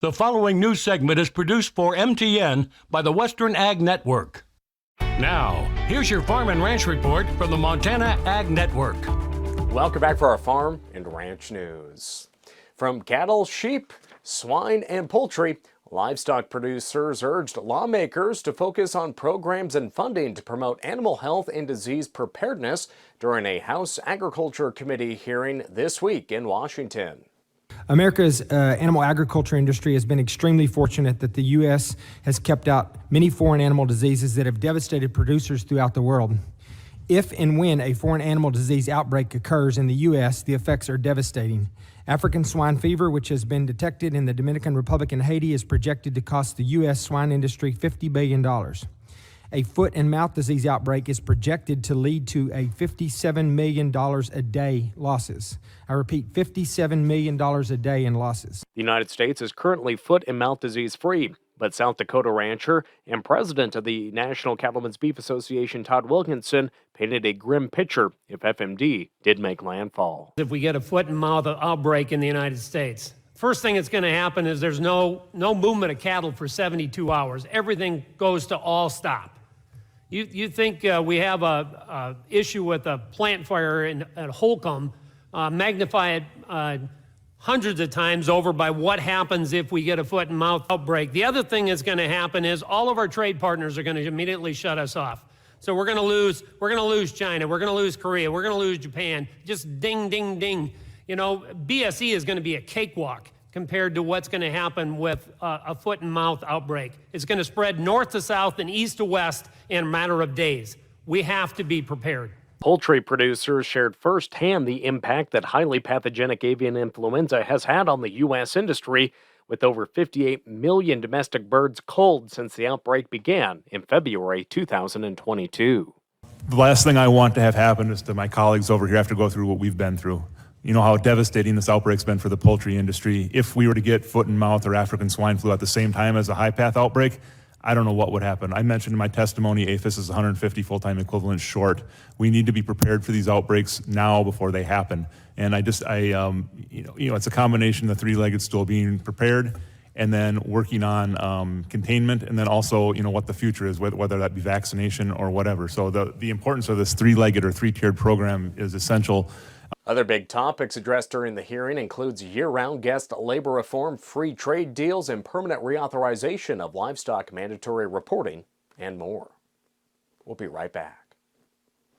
The following news segment is produced for MTN by the Western Ag Network. Now, here's your Farm and Ranch report from the Montana Ag Network. Welcome back for our Farm and Ranch news. From cattle, sheep, swine, and poultry, livestock producers urged lawmakers to focus on programs and funding to promote animal health and disease preparedness during a House Agriculture Committee hearing this week in Washington. America's animal agriculture industry has been extremely fortunate that the U.S. has kept out many foreign animal diseases that have devastated producers throughout the world. If and when a foreign animal disease outbreak occurs in the U.S., the effects are devastating. African swine fever, which has been detected in the Dominican Republic and Haiti, is projected to cost the U.S. swine industry $50 billion. A foot and mouth disease outbreak is projected to lead to a $57 million a day losses. I repeat, $57 million a day in losses. The United States is currently foot and mouth disease free, but South Dakota rancher and president of the National Cattlemen's Beef Association, Todd Wilkinson, painted a grim picture if FMD did make landfall. If we get a foot and mouth outbreak in the United States, first thing that's going to happen is there's no movement of cattle for 72 hours. Everything goes to all stop. You think we have a issue with a plant fire at Holcomb, magnify it hundreds of times over by what happens if we get a foot and mouth outbreak. The other thing that's going to happen is all of our trade partners are going to immediately shut us off. So we're going to lose China, we're going to lose Korea, we're going to lose Japan. Just ding, ding, ding. You know, BSE is going to be a cakewalk compared to what's going to happen with a foot and mouth outbreak. It's going to spread north to south and east to west in a matter of days. We have to be prepared. Poultry producers shared firsthand the impact that highly pathogenic avian influenza has had on the U.S. industry, with over 58 million domestic birds culled since the outbreak began in February 2022. The last thing I want to have happen is to my colleagues over here have to go through what we've been through. You know how devastating this outbreak's been for the poultry industry. If we were to get foot and mouth or African swine flu at the same time as a high path outbreak, I don't know what would happen. I mentioned in my testimony, APHIS is 150 full-time equivalents short. We need to be prepared for these outbreaks now before they happen. And it's a combination of the three-legged stool, being prepared and then working on containment, and then also, what the future is, whether that be vaccination or whatever. So the importance of this three-legged or three-tiered program is essential. Other big topics addressed during the hearing includes year-round guest labor reform, free trade deals, and permanent reauthorization of livestock mandatory reporting, and more. We'll be right back.